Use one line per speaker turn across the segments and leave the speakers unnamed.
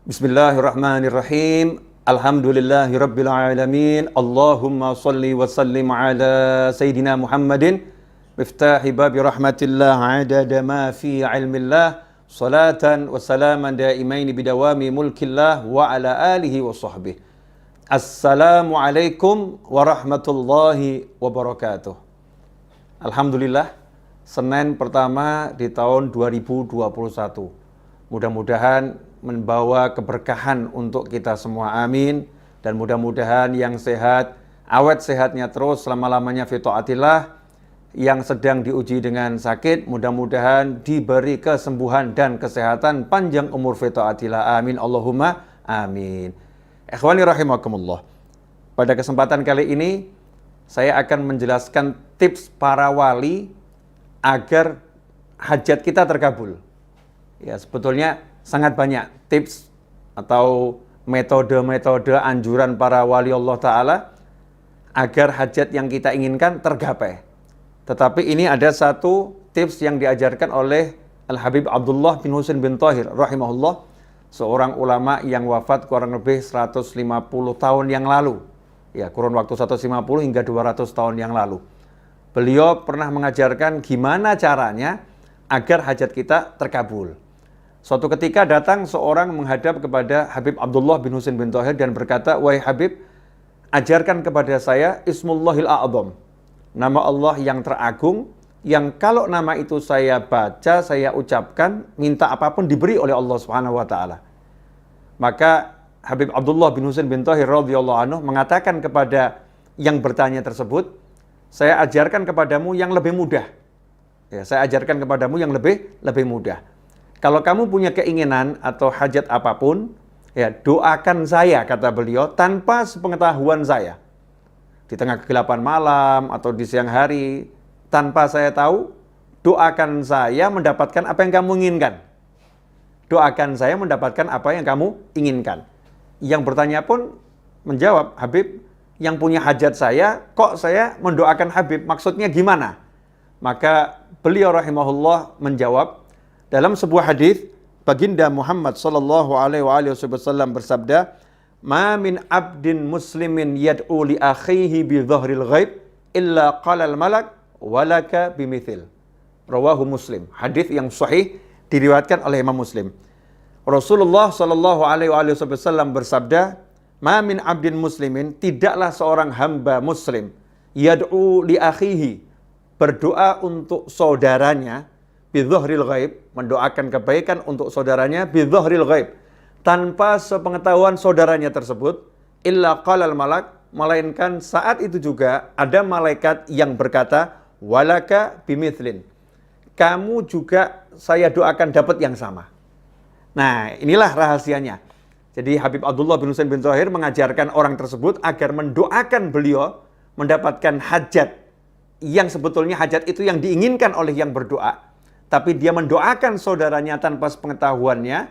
Bismillahirrahmanirrahim. Alhamdulillahirabbil alamin. Allahumma shalli wa sallim ala sayidina Muhammadin miftahi babi rahmatillah adada ma fi ilmillah salatan wa salaman daimaini bidawami mulkillah wa ala alihi wa sahbihi. Assalamualaikum warahmatullahi wabarakatuh. Alhamdulillah, Senin pertama di tahun 2021. Mudah-mudahan membawa keberkahan untuk kita semua, amin. Dan mudah-mudahan yang sehat, awet sehatnya terus selama-lamanya fi taatillah. Yang sedang diuji dengan sakit, mudah-mudahan diberi kesembuhan dan kesehatan, panjang umur fi taatillah, amin. Allahumma amin. Ikhwani rahimakumullah. Pada kesempatan kali ini, saya akan menjelaskan tips para wali agar hajat kita terkabul. Ya, sebetulnya sangat banyak tips atau metode-metode anjuran para wali Allah Ta'ala agar hajat yang kita inginkan tergapai. Tetapi ini ada satu tips yang diajarkan oleh Al-Habib Abdullah bin Husain bin Thahir rahimahullah, seorang ulama yang wafat kurang lebih 150 tahun yang lalu. Ya, kurun waktu 150 hingga 200 tahun yang lalu. Beliau pernah mengajarkan gimana caranya agar hajat kita terkabul. Suatu ketika datang seorang menghadap kepada Habib Abdullah bin Husain bin Thahir dan berkata, "Wahai Habib, ajarkan kepada saya Ismullahil A'zam, nama Allah yang teragung, yang kalau nama itu saya baca, saya ucapkan, minta apapun diberi oleh Allah Subhanahu wa taala." Maka Habib Abdullah bin Husain bin Thahir radhiyallahu anhu mengatakan kepada yang bertanya tersebut, "Saya ajarkan kepadamu yang lebih mudah." Ya, saya ajarkan kepadamu yang lebih mudah. Kalau kamu punya keinginan atau hajat apapun, ya doakan saya, kata beliau, tanpa sepengetahuan saya. Di tengah kegelapan malam atau di siang hari, tanpa saya tahu, doakan saya mendapatkan apa yang kamu inginkan. Doakan saya mendapatkan apa yang kamu inginkan. Yang bertanya pun menjawab, "Habib, yang punya hajat saya, kok saya mendoakan Habib? Maksudnya gimana?" Maka beliau rahimahullah menjawab, dalam sebuah hadis, baginda Muhammad sallallahu alaihi wasallam bersabda, "Ma min abdin muslimin yad'u li akhihi bi dhahril ghaib illa qala al malak walaka bimithil." Rawahu Muslim. Hadis yang sahih diriwayatkan oleh Imam Muslim. Rasulullah sallallahu alaihi wasallam bersabda, "Ma min abdin muslimin," tidaklah seorang hamba muslim, yad'u li akhihi, berdoa untuk saudaranya, bidzahril ghaib, mendoakan kebaikan untuk saudaranya, bidzahril ghaib, tanpa sepengetahuan saudaranya tersebut, illa qalal malak, melainkan saat itu juga ada malaikat yang berkata, walaka bimithlin, kamu juga saya doakan dapat yang sama. Nah, inilah rahasianya. Jadi Habib Abdullah bin Husain bin Thahir mengajarkan orang tersebut agar mendoakan beliau mendapatkan hajat yang sebetulnya hajat itu yang diinginkan oleh yang berdoa, tapi dia mendoakan saudaranya tanpa sepengetahuannya.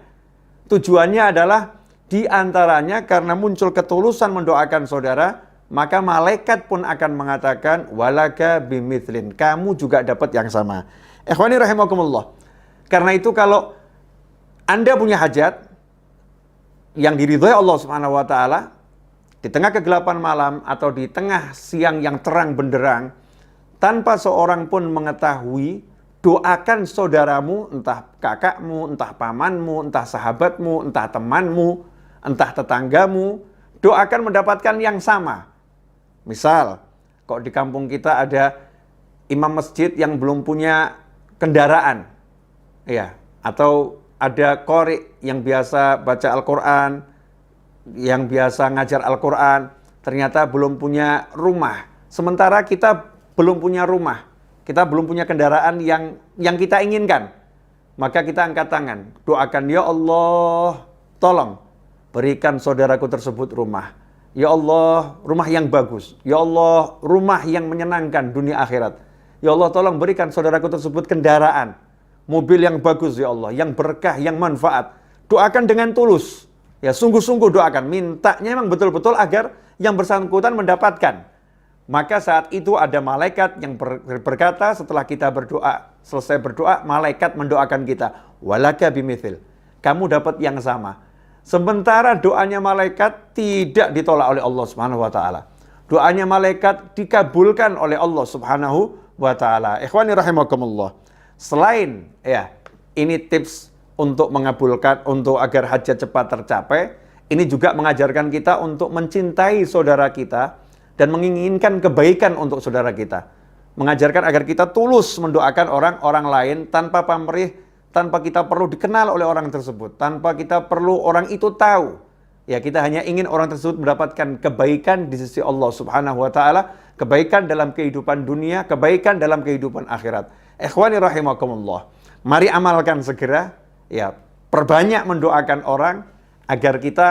Tujuannya adalah diantaranya karena muncul ketulusan mendoakan saudara, maka malaikat pun akan mengatakan, walaka bimithlin, kamu juga dapat yang sama. Ikhwani rahimakumullah. Karena itu kalau Anda punya hajat yang diridhai Allah Subhanahu wa taala, di tengah kegelapan malam atau di tengah siang yang terang benderang, tanpa seorang pun mengetahui, doakan saudaramu, entah kakakmu, entah pamanmu, entah sahabatmu, entah temanmu, entah tetanggamu, doakan mendapatkan yang sama. Misal, kok di kampung kita ada imam masjid yang belum punya kendaraan, ya, atau ada qori yang biasa baca Al-Quran, yang biasa ngajar Al-Quran, ternyata belum punya rumah. Sementara kita belum punya rumah, kita belum punya kendaraan yang kita inginkan, maka kita angkat tangan, doakan, ya Allah, tolong berikan saudaraku tersebut rumah. Ya Allah, rumah yang bagus. Ya Allah, rumah yang menyenangkan dunia akhirat. Ya Allah, tolong berikan saudaraku tersebut kendaraan, mobil yang bagus ya Allah, yang berkah, yang manfaat. Doakan dengan tulus. Ya, sungguh-sungguh doakan, mintanya memang betul-betul agar yang bersangkutan mendapatkan. Maka saat itu ada malaikat yang berkata setelah kita berdoa, selesai berdoa, malaikat mendoakan kita. Walaka bimithil. Kamu dapat yang sama. Sementara doanya malaikat tidak ditolak oleh Allah Subhanahu wa taala. Doanya malaikat dikabulkan oleh Allah Subhanahu wa taala. Ikhwani rahimakumullah. Selain ini tips untuk mengabulkan, untuk agar hajat cepat tercapai, ini juga mengajarkan kita untuk mencintai saudara kita dan menginginkan kebaikan untuk saudara kita. Mengajarkan agar kita tulus mendoakan orang-orang lain tanpa pamrih, tanpa kita perlu dikenal oleh orang tersebut, tanpa kita perlu orang itu tahu. Ya, kita hanya ingin orang tersebut mendapatkan kebaikan di sisi Allah Subhanahu wa taala, kebaikan dalam kehidupan dunia, kebaikan dalam kehidupan akhirat. Ikhwani rahimakumullah. Mari amalkan segera, ya, perbanyak mendoakan orang agar kita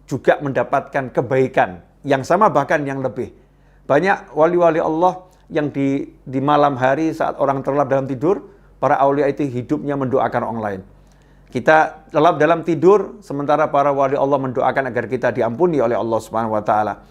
juga mendapatkan kebaikan yang sama bahkan yang lebih. Banyak wali-wali Allah yang di malam hari saat orang terlelap dalam tidur, para aulia itu hidupnya mendoakan orang lain. Kita lelap dalam tidur, sementara para wali Allah mendoakan agar kita diampuni oleh Allah Subhanahu wa taala.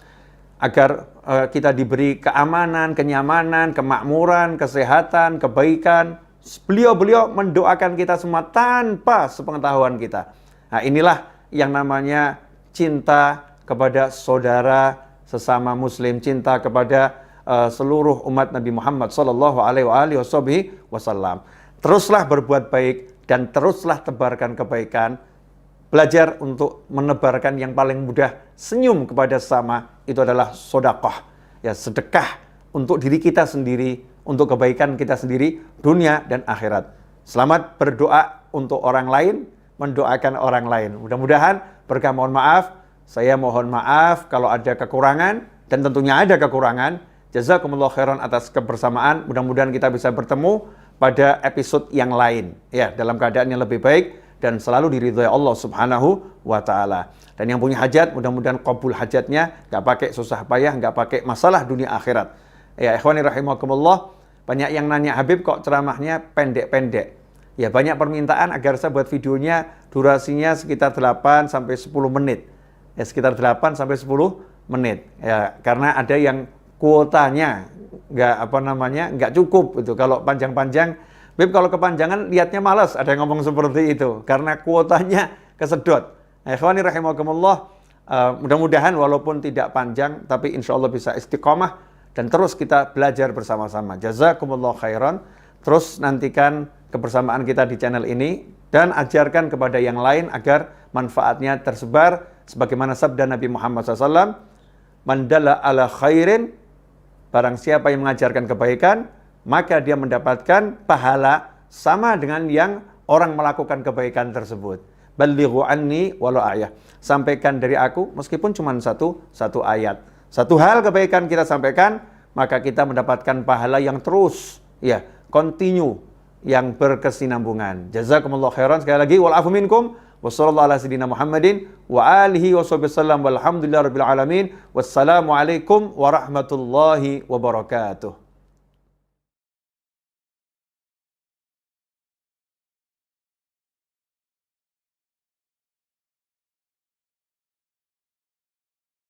Agar kita diberi keamanan, kenyamanan, kemakmuran, kesehatan, kebaikan. Beliau-beliau mendoakan kita semua tanpa sepengetahuan kita. Nah, inilah yang namanya cinta kepada saudara sesama muslim, cinta kepada seluruh umat Nabi Muhammad sallallahu alaihi wasallam. Teruslah berbuat baik dan teruslah tebarkan kebaikan. Belajar untuk menebarkan yang paling mudah, senyum kepada sesama, itu adalah sedekah. Ya, sedekah untuk diri kita sendiri, untuk kebaikan kita sendiri, dunia dan akhirat. Selamat berdoa untuk orang lain, mendoakan orang lain. Mudah-mudahan berkah. Mohon maaf, saya mohon maaf kalau ada kekurangan, dan tentunya ada kekurangan. Jazakumullah khairan atas kebersamaan. Mudah-mudahan kita bisa bertemu pada episode yang lain, ya, dalam keadaan yang lebih baik dan selalu diridhoi Allah Subhanahu wa taala. Dan yang punya hajat, mudah-mudahan qabul hajatnya, nggak pakai susah payah, nggak pakai masalah dunia akhirat. Ya, ikhwani rahimakumullah, banyak yang nanya, Habib kok ceramahnya pendek-pendek? Ya, banyak permintaan agar saya buat videonya durasinya sekitar 8 sampai 10 menit. Ya, sekitar 8 sampai 10 menit. Ya, karena ada yang kuotanya nggak cukup itu. Kalau panjang-panjang, Bib, kalau kepanjangan lihatnya malas, ada yang ngomong seperti itu karena kuotanya kesedot. Ikhwani rahimakumullah, mudah-mudahan walaupun tidak panjang tapi insya Allah bisa istiqomah dan terus kita belajar bersama-sama. Jazakumullah khairan. Terus nantikan kebersamaan kita di channel ini dan ajarkan kepada yang lain agar manfaatnya tersebar sebagaimana sabda Nabi Muhammad SAW, man dalla ala khairin, barang siapa yang mengajarkan kebaikan, maka dia mendapatkan pahala sama dengan yang orang melakukan kebaikan tersebut. Ballighu anni walau ayah. Sampaikan dari aku meskipun cuma satu ayat. Satu hal kebaikan kita sampaikan, maka kita mendapatkan pahala yang terus, ya, continue, yang berkesinambungan. Jazakumullah khairan. Sekali lagi, wal afu minkum. Wassallallahu ala sayyidina Muhammadin wa alihi wasallam walhamdulillahirabbil alamin. Wassalamualaikum warahmatullahi wabarakatuh.